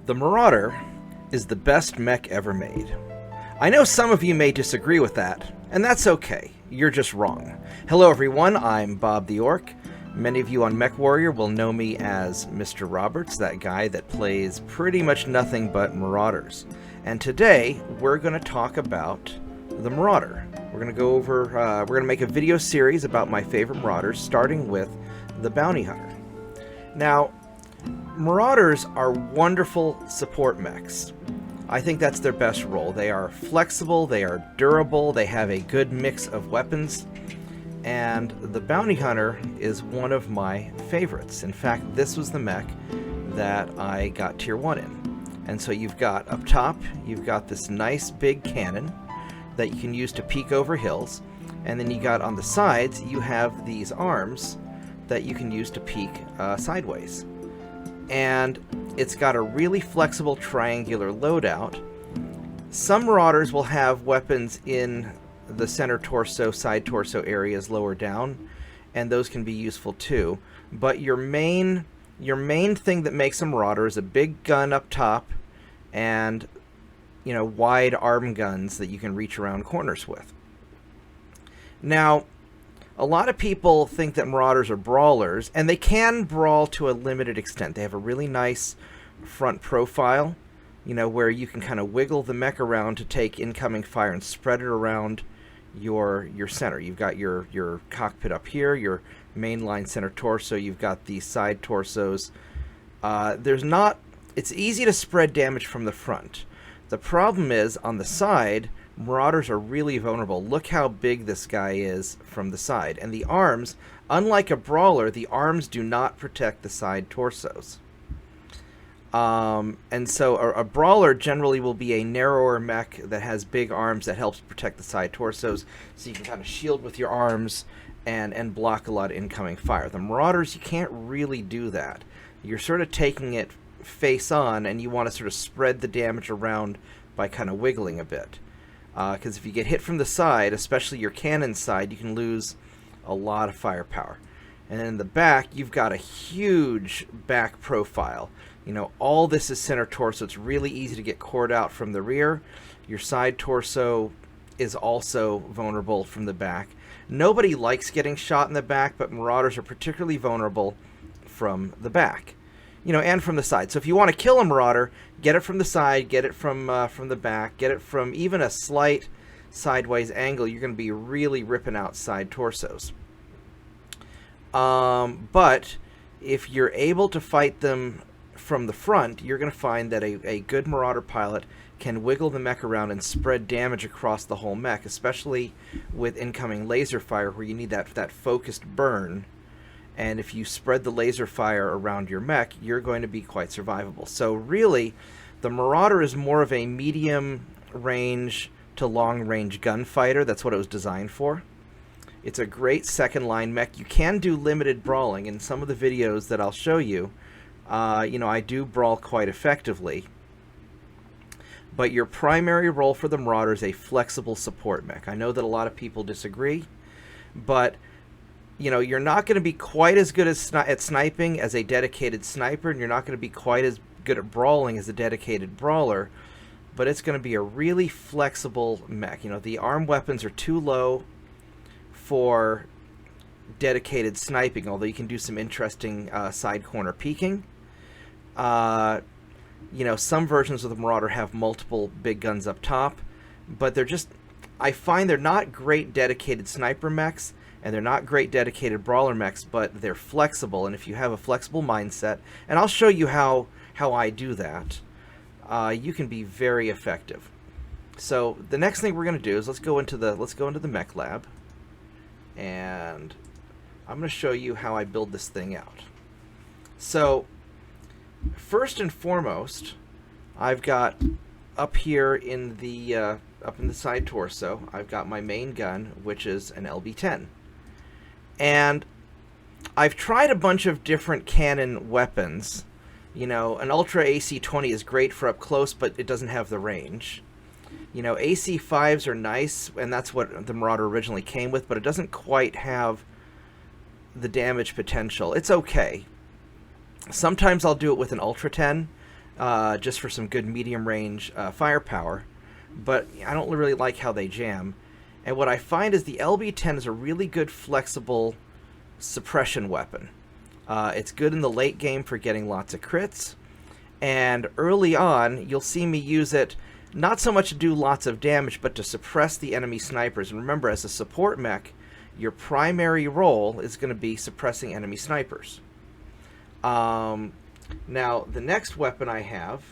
The Marauder is the best mech ever made. I know some of you may disagree with that, and that's okay. You're just wrong. Hello everyone, I'm Bobtheorc. Many of you on Mechwarrior will know me as Mr. Roberts, that guy that plays pretty much nothing but Marauders. And today, we're going to talk about the Marauder. We're going to go over, we're going to make a video series about my favorite Marauders, starting with the Bounty Hunter. Now, Marauders are wonderful support mechs. I think that's their best role. They are flexible, they are durable, they have a good mix of weapons, and the Bounty Hunter is one of my favorites. In fact, this was the mech that I got Tier 1 in. And so you've got, up top, you've got this nice big cannon that you can use to peek over hills, and then you got on the sides, you have these arms that you can use to peek sideways. And it's got a really flexible triangular loadout. Some Marauders will have weapons in the center torso, side torso areas lower down, and those can be useful too. But your main thing that makes a Marauder is a big gun up top and, you know, wide arm guns that you can reach around corners with. Now, a lot of people think that Marauders are brawlers, and they can brawl to a limited extent. They have a really nice front profile, you know, where you can kind of wiggle the mech around to take incoming fire and spread it around your center. You've got your cockpit up here, your mainline center torso, you've got these side torsos. It's easy to spread damage from the front. The problem is, on the side, Marauders are really vulnerable. Look how big this guy is from the side. And the arms, unlike a brawler, the arms do not protect the side torsos. And so a brawler generally will be a narrower mech that has big arms that helps protect the side torsos, so you can kind of shield with your arms and block a lot of incoming fire. The Marauders, you can't really do that. You're sort of taking it face on, and you want to sort of spread the damage around by kind of wiggling a bit. Because if you get hit from the side, especially your cannon side, you can lose a lot of firepower. And then in the back, you've got a huge back profile. You know, all this is center torso. It's really easy to get cored out from the rear. Your side torso is also vulnerable from the back. Nobody likes getting shot in the back, but Marauders are particularly vulnerable from the back. You know, and from the side. So if you want to kill a Marauder, get it from the side, get it from the back, get it from even a slight sideways angle. You're going to be really ripping out side torsos. But if you're able to fight them from the front, you're going to find that a good Marauder pilot can wiggle the mech around and spread damage across the whole mech, especially with incoming laser fire, where you need that focused burn. And if you spread the laser fire around your mech, you're going to be quite survivable. So really, the Marauder is more of a medium range to long range gunfighter. That's what it was designed for. It's a great second line mech. You can do limited brawling. In some of the videos that I'll show you, you know, I do brawl quite effectively. But your primary role for the Marauder is a flexible support mech. I know that a lot of people disagree, but you know, you're not going to be quite as good at sniping as a dedicated sniper, and you're not going to be quite as good at brawling as a dedicated brawler, but it's going to be a really flexible mech. You know, the arm weapons are too low for dedicated sniping, although you can do some interesting side corner peeking. You know, some versions of the Marauder have multiple big guns up top, but they're just, I find they're not great dedicated sniper mechs, and they're not great dedicated brawler mechs, but they're flexible. And if you have a flexible mindset, and I'll show you how I do that, you can be very effective. So the next thing we're going to do is let's go into the Mech Lab, and I'm going to show you how I build this thing out. So first and foremost, I've got up here in the side torso, I've got my main gun, which is an LB-10. And I've tried a bunch of different cannon weapons. You know, an Ultra AC-20 is great for up close, but it doesn't have the range. You know, AC-5s are nice, and that's what the Marauder originally came with, but it doesn't quite have the damage potential. It's okay. Sometimes I'll do it with an Ultra 10, just for some good medium range firepower, but I don't really like how they jam. And what I find is the LB-10 is a really good flexible suppression weapon. It's good in the late game for getting lots of crits, and early on you'll see me use it not so much to do lots of damage, but to suppress the enemy snipers. And remember, as a support mech, your primary role is going to be suppressing enemy snipers. Now, the next weapon I have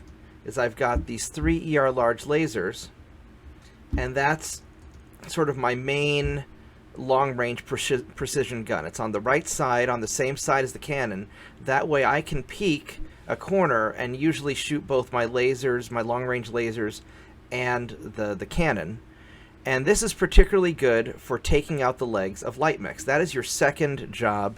is I've got these 3 ER large lasers, and that's sort of my main long-range precision gun. It's on the right side, on the same side as the cannon. That way I can peek a corner and usually shoot both my lasers, my long-range lasers, and the cannon. And this is particularly good for taking out the legs of light mechs. That is your second job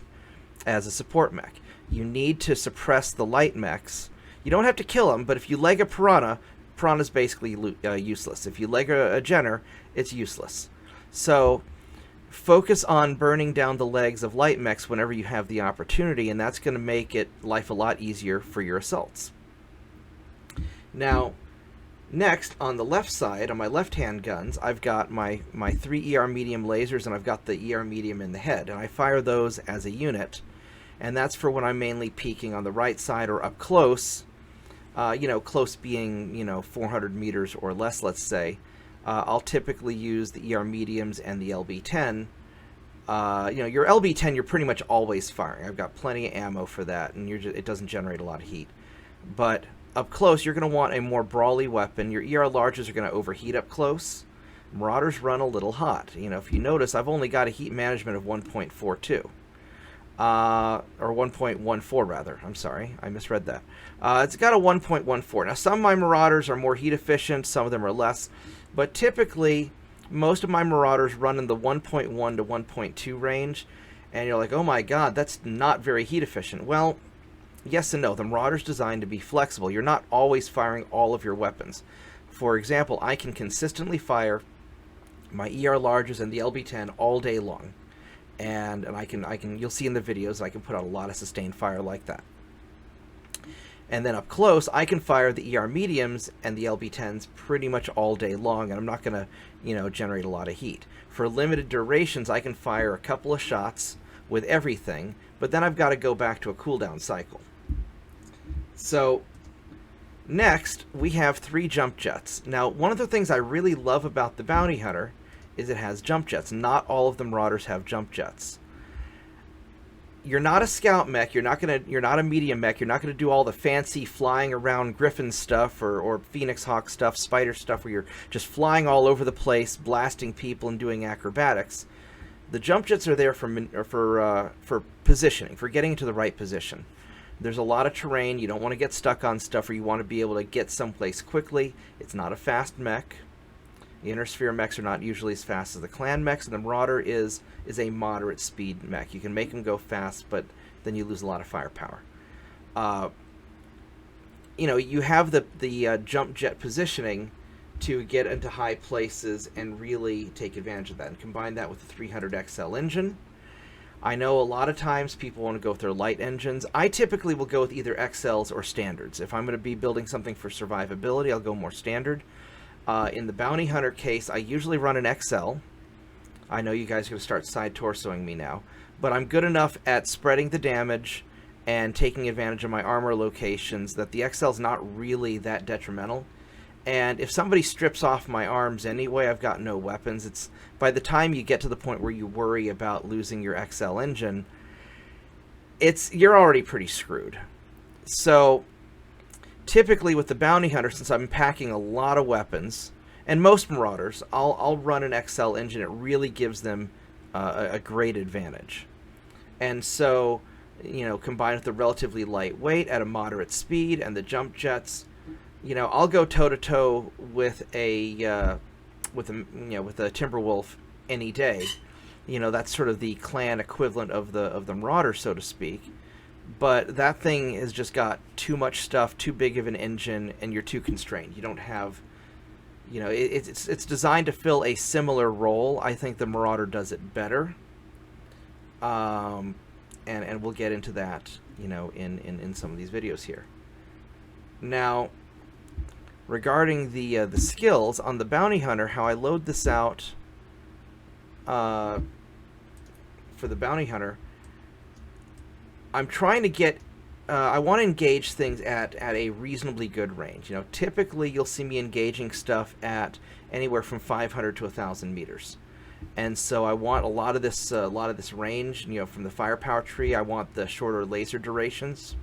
as a support mech. You need to suppress the light mechs. You don't have to kill them, but if you leg a piranha, piranha's basically useless. If you leg a Jenner, it's useless. So focus on burning down the legs of light mechs whenever you have the opportunity, and that's going to make life a lot easier for your assaults. Now, next, on the left side, on my left-hand guns, I've got my 3 ER medium lasers, and I've got the ER medium in the head, and I fire those as a unit, and that's for when I'm mainly peeking on the right side or up close, close being, 400 meters or less, let's say. I'll typically use the ER mediums and the LB-10. Your LB-10, you're pretty much always firing. I've got plenty of ammo for that, and it doesn't generate a lot of heat. But up close, you're going to want a more brawly weapon. Your ER larges are going to overheat up close. Marauders run a little hot. If you notice, I've only got a heat management of 1.42. Or 1.14 rather. I'm sorry, I misread that. It's got a 1.14. Now, some of my Marauders are more heat efficient, some of them are less. But typically, most of my Marauders run in the 1.1 to 1.2 range, and you're like, oh my god, that's not very heat efficient. Well, yes and no. The Marauder's designed to be flexible. You're not always firing all of your weapons. For example, I can consistently fire my ER larges and the LB-10 all day long, and I can. You'll see in the videos I can put out a lot of sustained fire like that. And then up close, I can fire the ER mediums and the LB-10s pretty much all day long, and I'm not going to, generate a lot of heat. For limited durations, I can fire a couple of shots with everything, but then I've got to go back to a cooldown cycle. So, next, we have 3 jump jets. Now, one of the things I really love about the Bounty Hunter is it has jump jets. Not all of the Marauders have jump jets. You're not a scout mech, you're not a medium mech, you're not gonna do all the fancy flying around Griffin stuff or Phoenix Hawk stuff, spider stuff where you're just flying all over the place, blasting people and doing acrobatics. The jump jets are there for positioning, for getting into the right position. There's a lot of terrain, you don't want to get stuck on stuff, or you want to be able to get someplace quickly. It's not a fast mech. The Inner Sphere mechs are not usually as fast as the clan mechs, and the Marauder is a moderate speed mech. You can make them go fast, but then you lose a lot of firepower. You have the jump jet positioning to get into high places and really take advantage of that, and combine that with the 300 XL engine. I know a lot of times people want to go with their light engines. I typically will go with either XLs or standards. If I'm going to be building something for survivability, I'll go more standard. In the Bounty Hunter case, I usually run an XL. I know you guys are going to start side torsoing me now, but I'm good enough at spreading the damage and taking advantage of my armor locations that the XL is not really that detrimental. And if somebody strips off my arms anyway, I've got no weapons. It's by the time you get to the point where you worry about losing your XL engine, you're already pretty screwed. So typically with the Bounty Hunter, since I'm packing a lot of weapons, and most Marauders, I'll run an XL engine. It really gives them a great advantage. And so, combined with the relatively light weight at a moderate speed and the jump jets, I'll go toe-to-toe with a Timberwolf any day. That's sort of the clan equivalent of the Marauder, so to speak. But that thing has just got too much stuff, too big of an engine, and you're too constrained. You don't have, it's designed to fill a similar role. I think the Marauder does it better. And we'll get into that, in some of these videos here. Now, regarding the skills on the bounty hunter, how I load this out for the bounty hunter, I'm trying to get. I want to engage things at a reasonably good range. You know, typically you'll see me engaging stuff at anywhere from 500 to 1,000 meters, and so I want a lot of this range. You know, from the firepower tree, I want the shorter laser durations.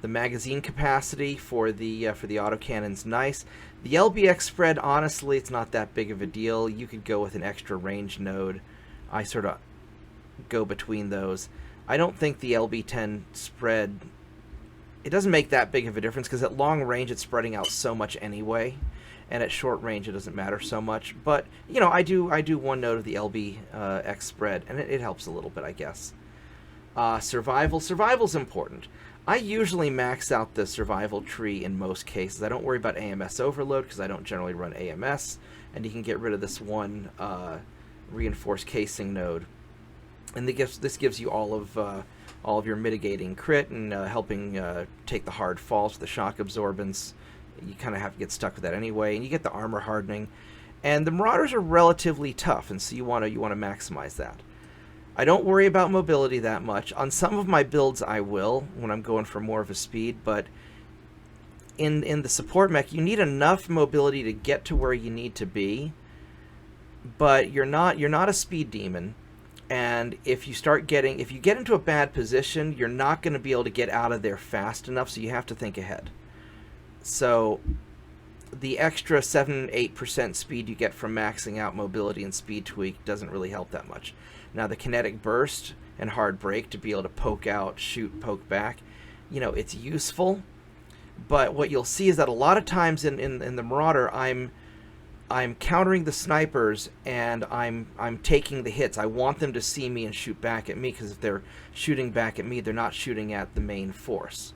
The magazine capacity for the autocannon's nice. The LBX spread, honestly, it's not that big of a deal. You could go with an extra range node. I sort of go between those. I don't think the LB10 spread, it doesn't make that big of a difference because at long range it's spreading out so much anyway, and at short range it doesn't matter so much. But you know, I do one node of the LBX spread, and it helps a little bit, I guess. Survival's important. I usually max out the survival tree in most cases. I don't worry about AMS overload because I don't generally run AMS, and you can get rid of this one reinforced casing node. And this gives you all of your mitigating crit and helping take the hard falls, the shock absorbance. You kind of have to get stuck with that anyway, and you get the armor hardening. And the Marauders are relatively tough, and so you want to maximize that. I don't worry about mobility that much. On some of my builds, I will when I'm going for more of a speed, but in the support mech, you need enough mobility to get to where you need to be, but you're not a speed demon. And if you get into a bad position, you're not going to be able to get out of there fast enough, so you have to think ahead. So the extra 7-8% speed you get from maxing out mobility and speed tweak doesn't really help that much. Now the kinetic burst and hard break to be able to poke out, shoot, poke back, you know, it's useful. But what you'll see is that a lot of times in the Marauder, I'm countering the snipers and I'm taking the hits. I want them to see me and shoot back at me, because if they're shooting back at me, they're not shooting at the main force.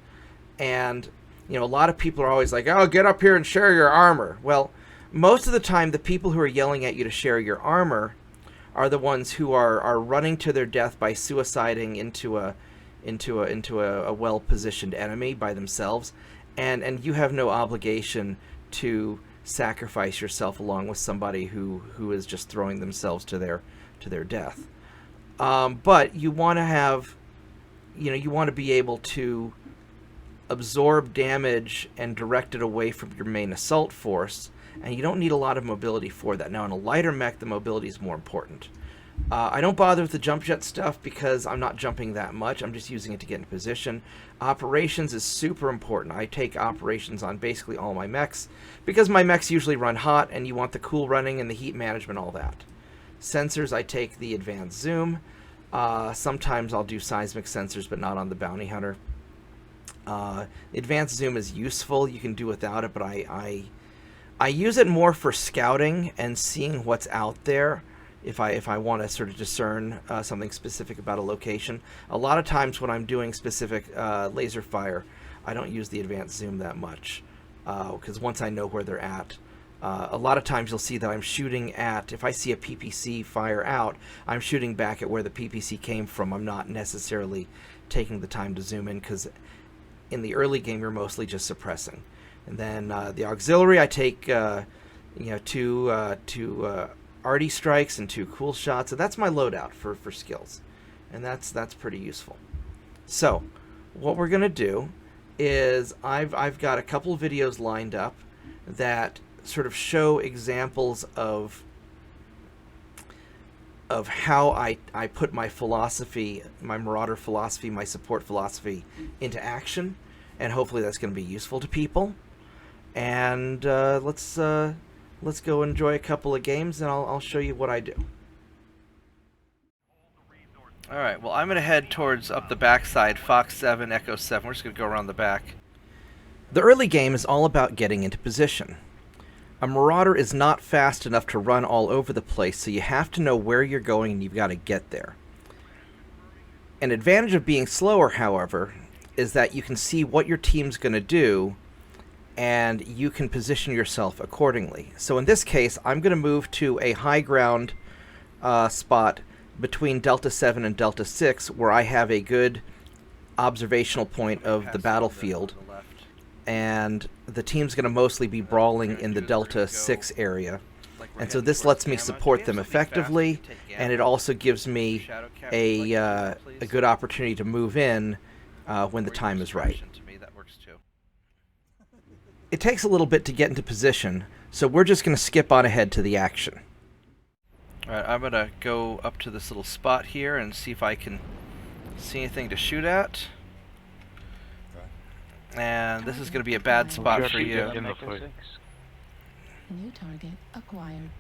And you know, a lot of people are always like, "Oh, get up here and share your armor." Well, most of the time, the people who are yelling at you to share your armor are the ones who are running to their death by suiciding into a well-positioned enemy by themselves, and you have no obligation to sacrifice yourself along with somebody who is just throwing themselves to their death. But you want to have, you know, you want to be able to absorb damage and direct it away from your main assault force, and you don't need a lot of mobility for that. Now, in a lighter mech, the mobility is more important. I don't bother with the jump jet stuff because I'm not jumping that much. I'm just using it to get in position. Operations is super important. I take operations on basically all my mechs because my mechs usually run hot, and you want the cool running and the heat management, all that. Sensors, I take the advanced zoom. Sometimes I'll do seismic sensors, but not on the bounty hunter. Advanced zoom is useful. You can do without it, but I use it more for scouting and seeing what's out there. If I want to sort of discern something specific about a location. A lot of times when I'm doing specific laser fire, I don't use the advanced zoom that much, because once I know where they're at, a lot of times you'll see that I'm shooting at, if I see a PPC fire out, I'm shooting back at where the PPC came from. I'm not necessarily taking the time to zoom in, because in the early game you're mostly just suppressing. And then the auxiliary, I take two arty strikes and 2 cool shots, and that's my loadout for skills, and that's pretty useful. So what we're gonna do is I've got a couple videos lined up that sort of show examples of how I put my philosophy, my Marauder philosophy, my support philosophy into action, and hopefully that's going to be useful to people. And let's go enjoy a couple of games, and I'll show you what I do. Alright, well, I'm going to head towards up the backside, Fox 7, Echo 7. We're just going to go around the back. The early game is all about getting into position. A Marauder is not fast enough to run all over the place, so you have to know where you're going and you've got to get there. An advantage of being slower, however, is that you can see what your team's going to do, and you can position yourself accordingly. So in this case, I'm going to move to a high ground spot between Delta 7 and Delta 6, where I have a good observational point of the battlefield. and the team's going to mostly be brawling in the Delta 6 area. And so this lets me support them effectively, and it also gives me a good opportunity to move in when the time is right. It takes a little bit to get into position, so we're just going to skip on ahead to the action. Alright, I'm going to go up to this little spot here and see if I can see anything to shoot at. And this is going to be a bad spot for you. New target acquired.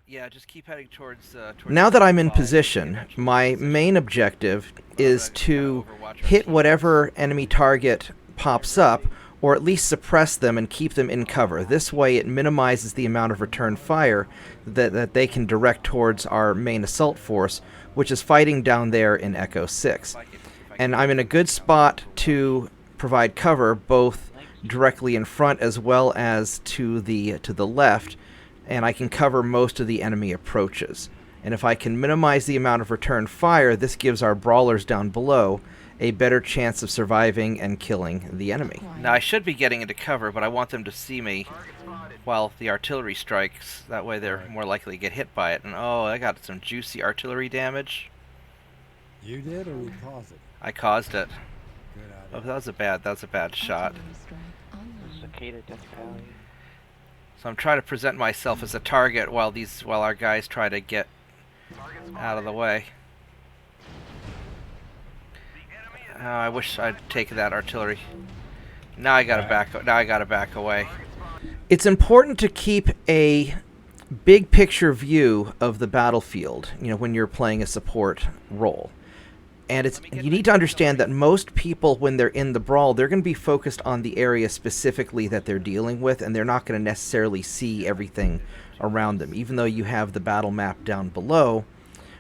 Yeah, just keep heading towards now that I'm in position, my main objective is to hit whatever enemy target pops up, or at least suppress them and keep them in cover. This way it minimizes the amount of return fire that they can direct towards our main assault force, which is fighting down there in Echo 6. And I'm in a good spot to provide cover, both directly in front as well as to the left, and I can cover most of the enemy approaches. And if I can minimize the amount of return fire, this gives our brawlers down below a better chance of surviving and killing the enemy. Now I should be getting into cover, but I want them to see me while the artillery strikes. That way they're more likely to get hit by it. And oh, I got some juicy artillery damage. You did, or we caused it? I caused it. Oh, that was a bad shot. So I'm trying to present myself as a target while our guys try to get out of the way. I wish I'd taken that artillery. Now I gotta back away. It's important to keep a big picture view of the battlefield, when you're playing a support role. And you need to understand that most people, when they're in the brawl, they're going to be focused on the area specifically that they're dealing with, and they're not going to necessarily see everything around them. Even though you have the battle map down below,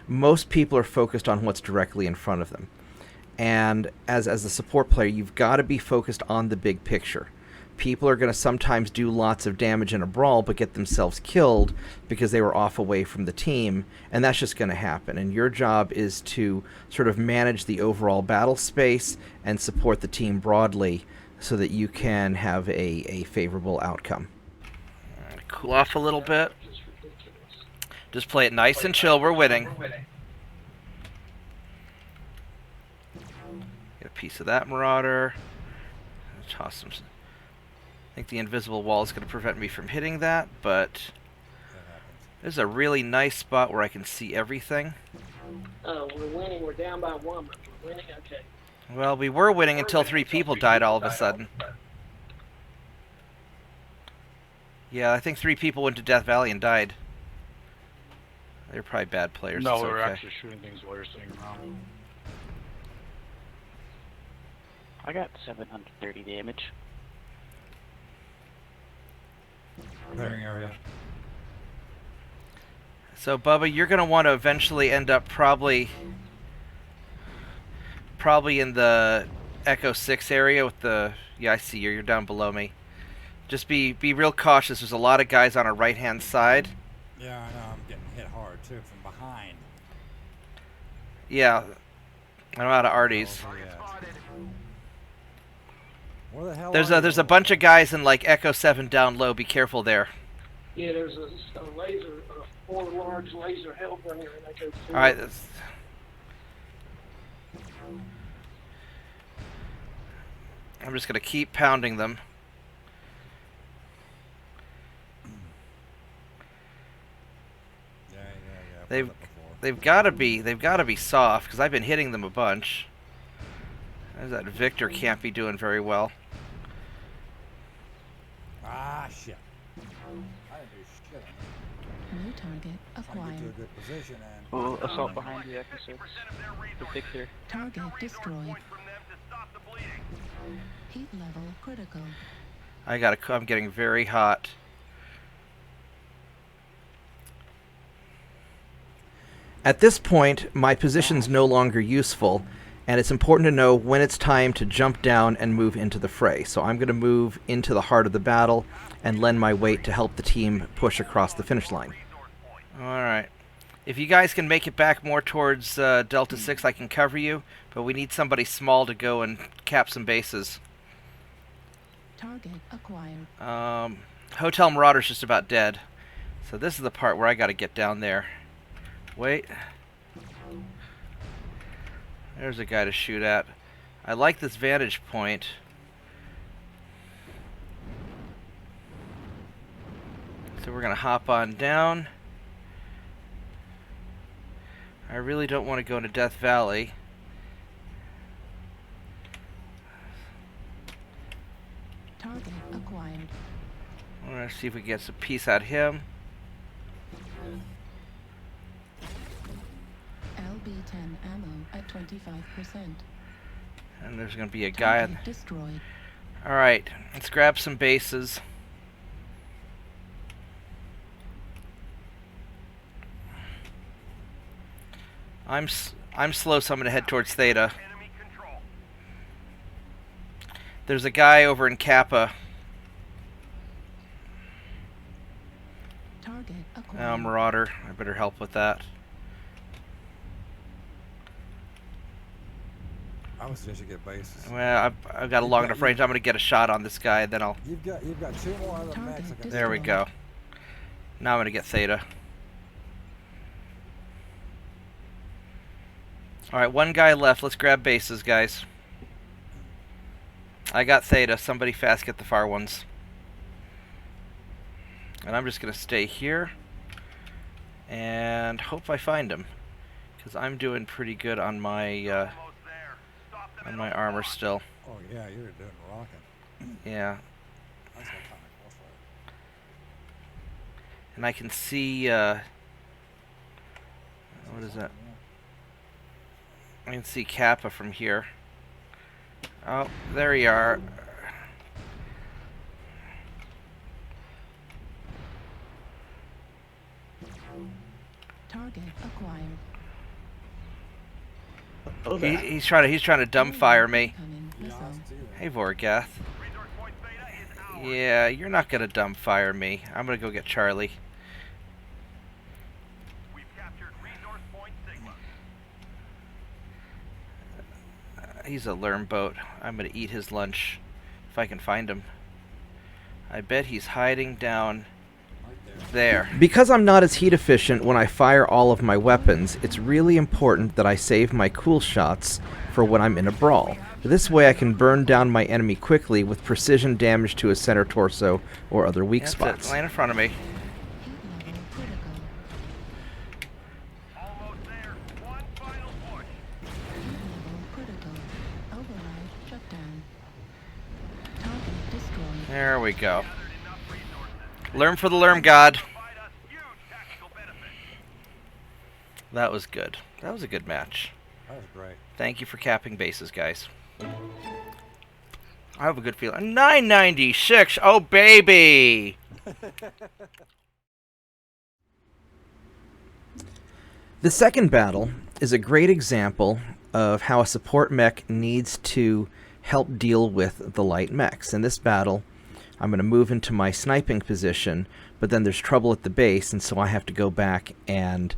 most people are focused on what's directly in front of them. And as a support player, you've got to be focused on the big picture. People are going to sometimes do lots of damage in a brawl but get themselves killed because they were off away from the team, and that's just going to happen. And your job is to sort of manage the overall battle space and support the team broadly so that you can have a favorable outcome. Cool off a little bit. Just play it nice and chill. We're winning. Get a piece of that Marauder. Toss some... I think the invisible wall is going to prevent me from hitting that, but there's a really nice spot where I can see everything. Oh, we're winning. We're down by 1, but we're winning. Okay. Well, we were winning until 3 people died all of a sudden. Yeah, I think 3 people went to Death Valley and died. They're probably bad players. No, we were actually shooting things while you're sitting around. I got 730 damage. Clearing area. So, Bubba, you're going to want to eventually end up probably in the Echo 6 area with the... Yeah, I see you. You're down below me. Just be real cautious. There's a lot of guys on our right-hand side. Yeah, I know. I'm getting hit hard, too, from behind. Yeah. I'm out of arties. Oh, yeah. Where the hell There's a bunch of guys in like Echo 7 down low. Be careful there. Yeah, there's a laser, 4 large laser hellbringer in Echo 4. All right. I'm just gonna keep pounding them. Yeah. They've got to be soft because I've been hitting them a bunch. That Victor can't be doing very well. Ah, shit. I didn't do shit. New target acquired. Get to a good position and... Oh, assault behind you, Echo 6. The Victor. Target destroyed. Heat level critical. I'm getting very hot. At this point, my position's no longer useful, and it's important to know when it's time to jump down and move into the fray. So I'm going to move into the heart of the battle and lend my weight to help the team push across the finish line. Alright. If you guys can make it back more towards Delta 6, I can cover you, but we need somebody small to go and cap some bases. Target acquired. Hotel Marauder's just about dead. So this is the part where I gotta get down there. Wait. There's a guy to shoot at. I like this vantage point. So we're gonna hop on down. I really don't want to go into Death Valley. Target acquired. I want to see if we can get some piece out of him. LB-10 ammo at 25%. And there's going to be a guy. Target destroyed. Alright, let's grab some bases. I'm slow, so I'm going to head towards Theta. There's a guy over in Kappa. Target acquired. Oh, Marauder. I better help with that. I would suggest you get bases. Well, I've got a long enough range. I'm going to get a shot on this guy, then I'll... You've got 2 more other mechs. that can There we go. Now I'm going to get Theta. Alright, 1 guy left. Let's grab bases, guys. I got Theta. Somebody fast get the far ones. And I'm just going to stay here and hope I find him, because I'm doing pretty good on my armor still. Oh yeah, you're doing rocking. Yeah. That's what kind of warfare. And I can see, what is that? I can see Kappa from here. Oh, there you are. Target acquired. He's trying to dumbfire me. Incoming missile. Hey, Vorgath. Yeah, you're not gonna dumbfire me. I'm gonna go get Charlie. He's a Lerm boat. I'm gonna eat his lunch if I can find him. I bet he's hiding down there. Because I'm not as heat efficient when I fire all of my weapons, it's really important that I save my cool shots for when I'm in a brawl. This way I can burn down my enemy quickly with precision damage to his center torso or other weak spots. Land in front of me. Heat level critical. Heat level critical. Override shutdown. Target destroyed. There we go. Lerm for the Lerm God. That was good. That was a good match. That was great. Thank you for capping bases, guys. I have a good feeling. 996! Oh, baby! The second battle is a great example of how a support mech needs to help deal with the light mechs. In this battle, I'm going to move into my sniping position, but then there's trouble at the base, and so I have to go back and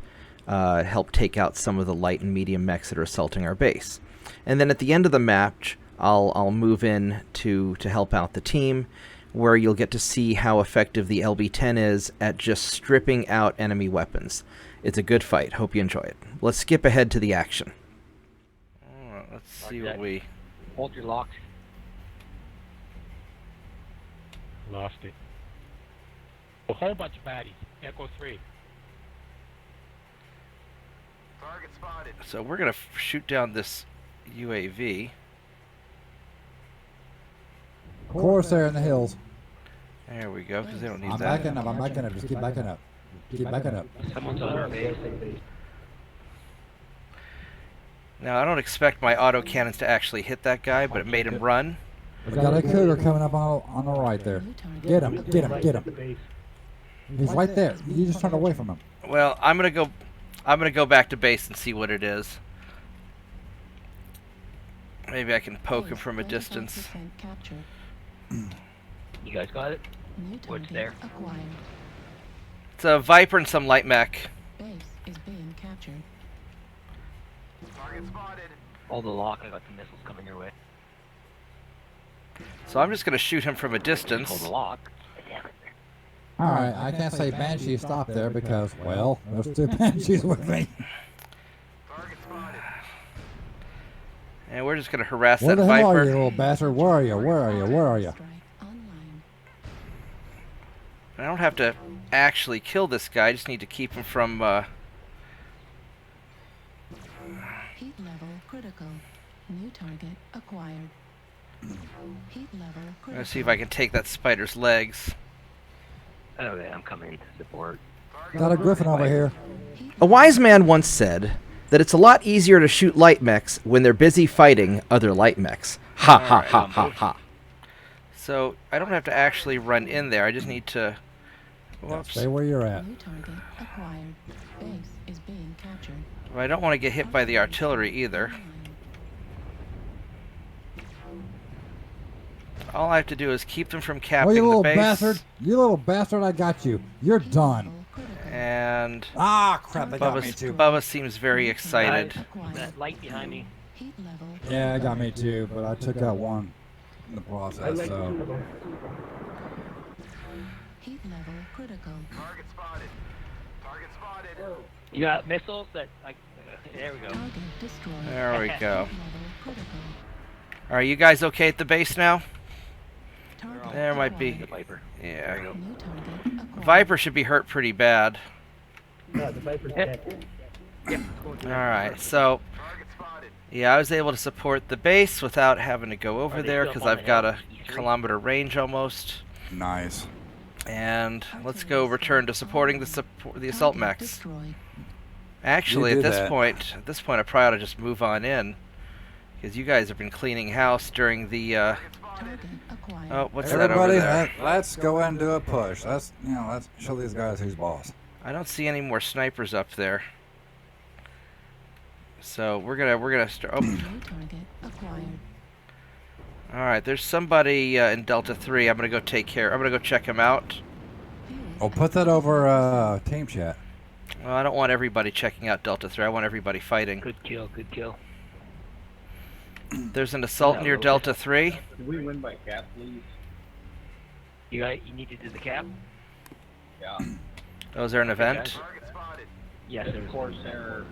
help take out some of the light and medium mechs that are assaulting our base. And then at the end of the match, I'll move in to help out the team, where you'll get to see how effective the LB-10 is at just stripping out enemy weapons. It's a good fight. Hope you enjoy it. Let's skip ahead to the action. Let's see what we... Hold your lock. Lost it. A whole bunch of baddies. Echo 3. Target spotted. So we're going to shoot down this UAV. Corsair in the hills. There we go, because they don't need I'm that. backing up. I'm backing up. Just keep backing up. Keep backing up. Someone's on our base. Now, I don't expect my autocannons to actually hit that guy, but it made him run. We got a cougar coming up on the right there. New target Get him. acquired. Get him. Get him. He's right there. You just turned away from him. Well, I'm gonna go back to base and see what it is. Maybe I can poke him Base from a distance. 35% captured. You guys got it? New What's target there? acquired. It's a Viper and some light mech. Base is being captured. Target spotted. Hold the lock. I got the missiles coming your way. So I'm just going to shoot him from a distance. Hold the lock. Alright, I can't say Banshee stop there because, well, there's 2 Banshees with me. Target spotted. And we're just going to harass Where that the hell are Viper. you, little bastard? Where are you? Where are you? Where are you? Strike online. I don't have to actually kill this guy. I just need to keep him from... Heat level critical. New target acquired. Heat level critical. Let's see if I can take that spider's legs. Okay, I'm coming to support. Got a Griffin over here. A wise man once said that it's a lot easier to shoot light mechs when they're busy fighting other light mechs. Ha ha Alright, ha ha ha. So I don't have to actually run in there. I just need to... Whoops. Stay where you're at. New target acquired. Base is being captured. Well, I don't want to get hit by the artillery either. Online. All I have to do is keep them from Oh, capping you the little base. bastard. You little bastard, I got you. You're Heat done. level critical. And Ah, crap, they got me Bubba, too. Bubba seems very excited. Acquired. That light behind me. Heat level. Yeah, it got me too, but I took out one in the I process, like so. them. Heat level critical. Target spotted. Target spotted. You got missiles that there we go. Target destroyed. There we go. Heat level critical. Are you guys okay at the base now? Target There might acquired. be. The Viper. Yeah. New target acquired. Viper should be hurt pretty bad. No, the Viper's dead. Alright, so... Target spotted. Yeah, I was able to support the base without having to go over Are they there still because up on I've the got hill? a E3? kilometer range almost. Nice. And let's go return to supporting the assault Target mechs. destroyed. Actually, You at do this that. point, I probably ought to just move on in because you guys have been cleaning house during the. Target acquired. Oh, what's that over Everybody, there? let's go and do a push. Let's show these guys who's boss. I don't see any more snipers up there. So we're gonna start. Oh, New target acquired. all right. There's somebody in Delta 3. I'm gonna go check him out. Fuel Oh, put that over team chat. Well, I don't want everybody checking out Delta 3. I want everybody fighting. Good kill, good kill. There's an assault near Delta 3. Did we win by cap, please? You need to do the cap? Yeah. Oh, is there an event? Target spotted. Yes, There's there's a Corsair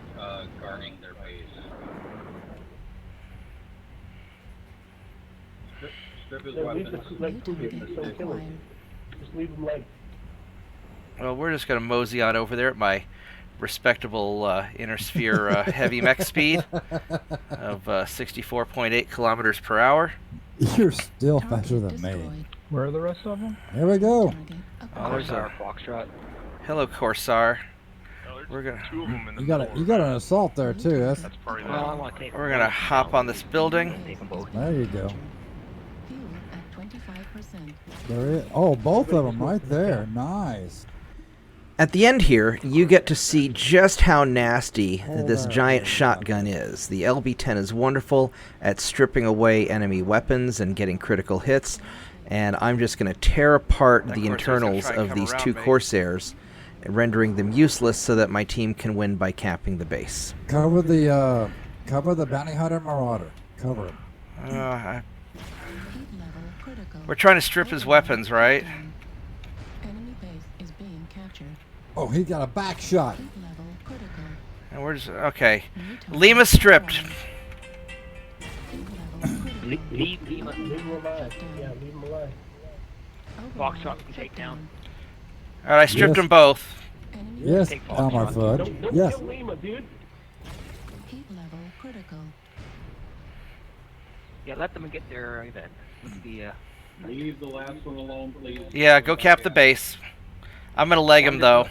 guarding their base. Strip his Yeah, leave weapons. the new like two target here. Don't kill acquired. him. Just leave him like. Well, we're just gonna mosey on over there at my respectable inner sphere heavy mech speed of 64.8 kilometers per hour. You're still Target faster than me. destroyed. Where are the rest of them? Here we go. Target Oh, there's acquired. a Foxtrot. hello, Corsair. We're gonna You got an assault there too. That's Well, I want to take we're gonna hop on this building. Take them both. there you go. Fuel at 25%. There is. Oh, both of them right there. Nice. At the end here, you get to see just how nasty this giant shotgun is. The LB-10 is wonderful at stripping away enemy weapons and getting critical hits, and I'm just going to tear apart the internals of these two Corsairs, rendering them useless so that my team can win by capping the base. Cover the bounty hunter Marauder. Cover him. Heat level critical. We're trying to strip his weapons, right? Enemy base is being captured. Oh, he got a back shot. Heat level critical. And we're just okay. New target Lima stripped. acquired. Heat level critical. Leave Leave him alive. Yeah, leave him alive. Foxtrot Override can take down. All right, I stripped Yes. them both. Enemy Yes, Take Elmer Foxtrot. Fudd. Don't Yes. kill Lima, dude. heat level critical. Yeah, let them get their event. The Leave the last one alone, please. Yeah, go cap the base. I'm gonna leg him though.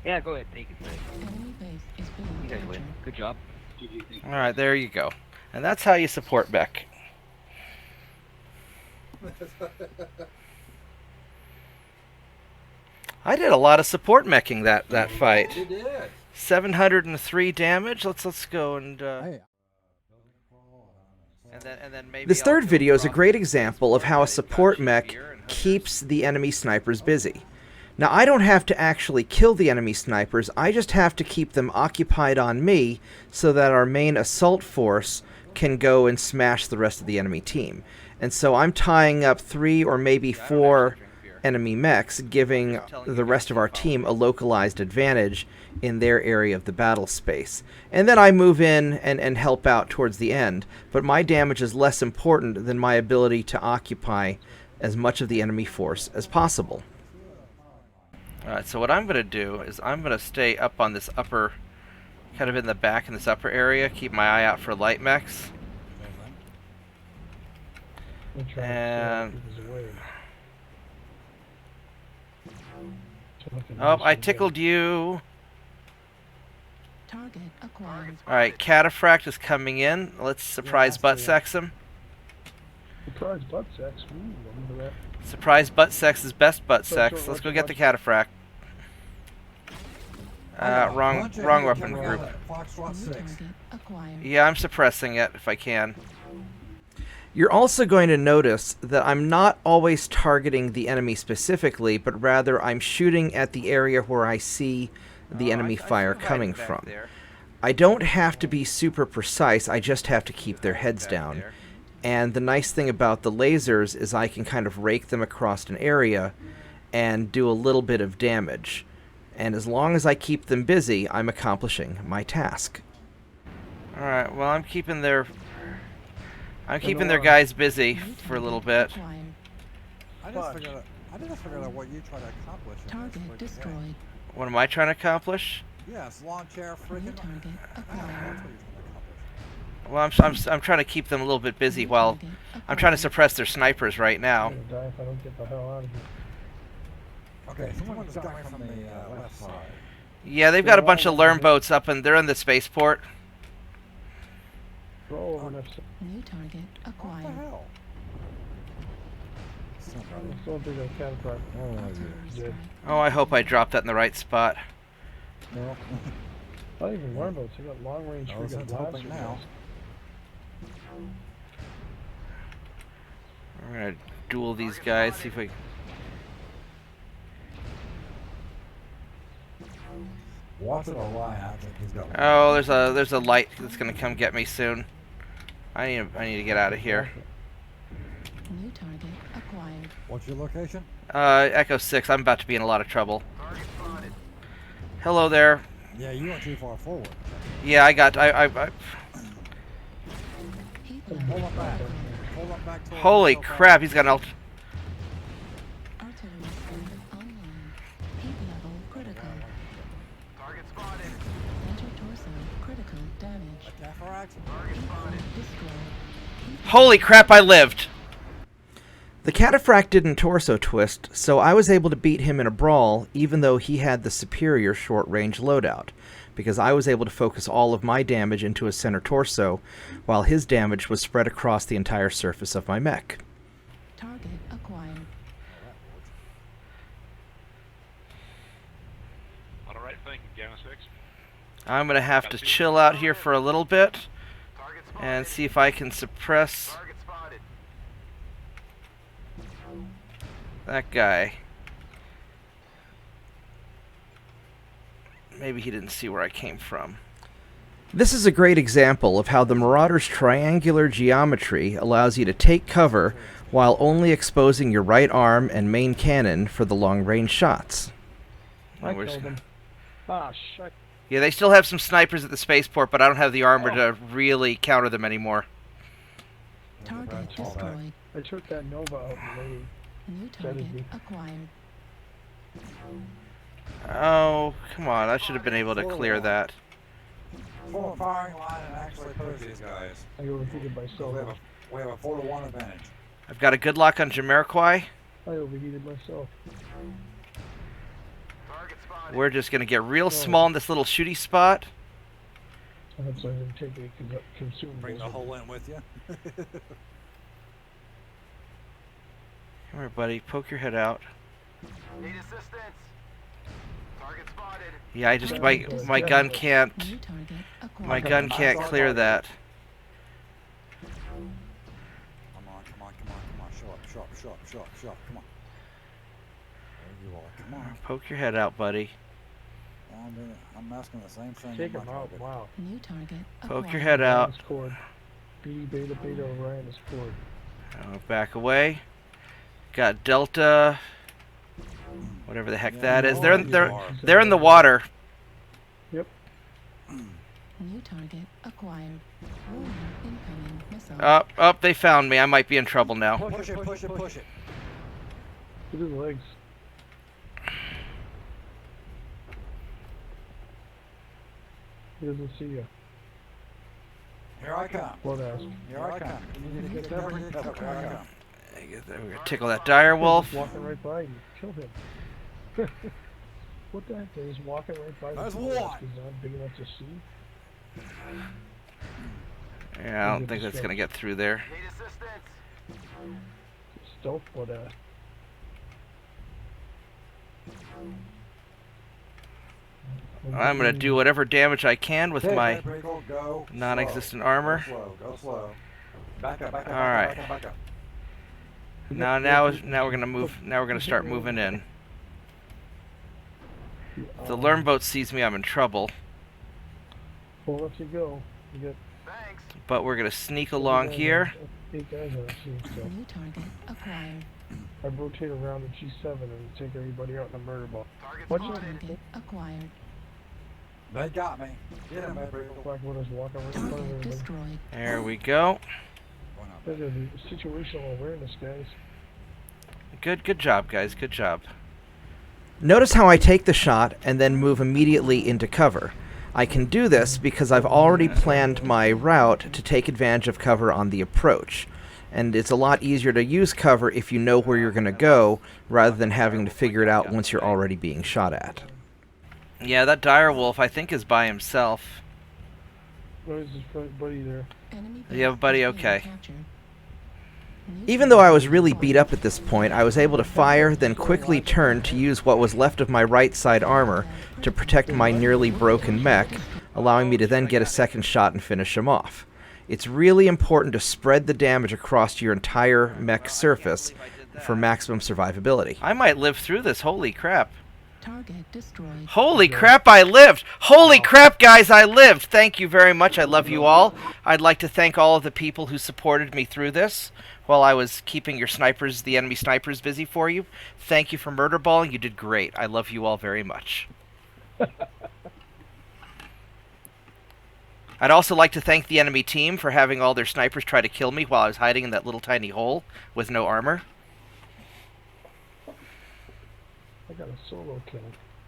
yeah, go ahead, take it. Enemy base is being You guys win. captured. Good job. GG. All right, there you go. And that's how you support Mech. I did a lot of support meching that fight. You did. 703 damage. Let's go and Hey. then maybe. This I'll third do video is a cross great with example of how a somebody support got mech severe and- keeps the enemy snipers busy. Now, I don't have to actually kill the enemy snipers, I just have to keep them occupied on me so that our main assault force can go and smash the rest of the enemy team. And so I'm tying up 3 or maybe 4 enemy mechs, giving the rest of our team a localized advantage in their area of the battle space. And then I move in and help out towards the end, but my damage is less important than my ability to occupy as much of the enemy force as possible. Alright, so what I'm going to do is I'm going to stay up on this upper, kind of in the back in this upper area, keep my eye out for light mechs. And oh, I tickled you. Target acquired. Alright, Cataphract is coming in. Let's surprise butt sex him. Surprise butt sex. Ooh, I remember that. Surprise butt sex is best butt sex. Let's go get the Cataphract. Wrong weapon group. Foxtrot 6. Target acquired. Yeah, I'm suppressing it if I can. You're also going to notice that I'm not always targeting the enemy specifically, but rather I'm shooting at the area where I see the enemy fire coming from. I don't have to be super precise, I just have to keep their heads down. And the nice thing about the lasers is I can kind of rake them across an area and do a little bit of damage. And as long as I keep them busy, I'm accomplishing my task. Alright, well I'm keeping their guys busy for a little bit. Acquired. I just figured out what you try to accomplish. in this Target freaking destroyed. game. What am I trying to accomplish? Yes, lawn chair New freaking. target That's acquired. what you're trying to accomplish. Well, I'm trying to keep them a little bit busy while I'm trying to suppress their snipers right now. I'm gonna die if I don't get the hell out of here. Okay, someone's coming from the left side. Yeah, they've got a bunch of Lerm boats up and they're in the spaceport. Throw over this. New target What the acquired. hell? Somebody. I don't think I can, but Artillery yeah. strike. Oh, I hope I dropped that in the right spot. No. Not even worm boats. They got long range I was freaking hoping blaster now. guns. We're gonna duel these guys, see if we. Watch it or lie. I think he's got. Oh, there's a light that's gonna come get me soon. I need to get out of here. New target acquired. What's your location? Echo 6. I'm about to be in a lot of trouble. Hello there. Yeah, you went too far forward. Yeah, I got. Heat Hold level up back. Hold up back. towards Holy the crap! He's got an ult. artillery scanner online. Heat level critical. Target spotted. Center torso critical damage. Cataract. Heat level destroyed. Holy crap! I lived. The Cataphract didn't torso twist, so I was able to beat him in a brawl, even though he had the superior short-range loadout, because I was able to focus all of my damage into his center torso, while his damage was spread across the entire surface of my mech. Target acquired. Alright, thank you, Gamma 6. I'm going to have to chill out here for a little bit, Target spotted. and see if I can suppress Target spotted. that guy. Maybe he didn't see where I came from. This is a great example of how the Marauder's triangular geometry allows you to take cover while only exposing your right arm and main cannon for the long-range shots. I Where's- killed him. Ah, shit. Yeah, they still have some snipers at the spaceport, but I don't have the armor to really counter them anymore. Target destroyed. I took that Nova out and New That is target me. acquired. Oh, come on. I should have been able to clear that. Form a firing line and actually push these guys. I overheated myself. We have a 4-to-1 advantage. I've got a good lock on Jamiroquai. I overheated myself. Target spotted. We're just going to get real small in this little shooty spot. That's why I didn't take any consumables. Bring the whole in with you. Come here, buddy. Poke your head out. Need assistance. Target spotted. Yeah, I just my gun can't New target acquired. my gun can't clear that. Come on. Show up. Come on. There you are. Come on. Poke your head out, buddy. I'm asking the same thing. Take I'm him not out. gonna Wow. New target acquired. Poke your head out. Orion's cord. B beta beta Orion's cord. Back away. Got Delta. Whatever the heck that is. They're in the water. New target acquired. Warning, incoming missile. Up, they found me. I might be in trouble now. Push it, push it, push it. Look at his legs. He doesn't see you. Here I come. Blood ass. Here I come. You need to get cover, get cover. Here I come. We're gonna tickle that dire wolf. He's walking right by you. Kill him. What the heck? He's walking right by you. There's He's one. not big enough to see. Yeah, I don't think that's gonna get through there. Need assistance. Stealth blood ass. I'm gonna do whatever damage I can with Okay, my Brickle, go non-existent slow. armor. Go slow, go slow. Back up, back up, All back right. up, back up, back up. Now we're gonna move. Now we're gonna start moving in. If the learn boat sees me, I'm in trouble. Well, up you go. You get Thanks. But we're gonna sneak along here. 8 guys on the team, so New target acquired. I rotate around the G7 and take everybody out in a murder ball. Target Watch New it. target acquired. They got me. Get him, Brickle. Black Widow's walking right in front of Target everybody. destroyed. There we go. Going up. Look at the situational awareness, guys. Good job, guys. Good job. Notice how I take the shot and then move immediately into cover. I can do this because I've already planned my route to take advantage of cover on the approach. And it's a lot easier to use cover if you know where you're going to go, rather than having to figure it out once you're already being shot at. Yeah, that dire wolf I think is by himself. Where's his buddy there? Enemy You have a buddy? base being Okay. captured. New Even though I was target really acquired. beat up at this point, I was able to fire, then quickly turn to use what was left of my right side armor to protect my nearly broken mech, allowing me to then get a second shot and finish him off. It's really important to spread the damage across your entire mech surface for maximum survivability. I might live through this. Holy crap. Target destroyed. Holy crap, I lived! Holy crap, guys, I lived! Thank you very much. I love you all. I'd like to thank all of the people who supported me through this while I was keeping your snipers, the enemy snipers, busy for you. Thank you for murder balling. You did great. I love you all very much. I'd also like to thank the enemy team for having all their snipers try to kill me while I was hiding in that little tiny hole with no armor. I got a solo kill.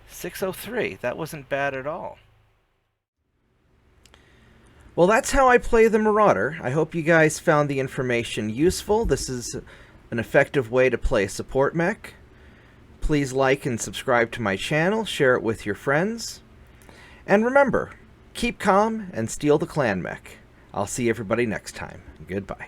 603. That wasn't bad at all. Well, that's how I play the Marauder. I hope you guys found the information useful. This is an effective way to play support mech. Please like and subscribe to my channel, share it with your friends. And remember, keep calm and steal the clan mech. I'll see everybody next time. Goodbye.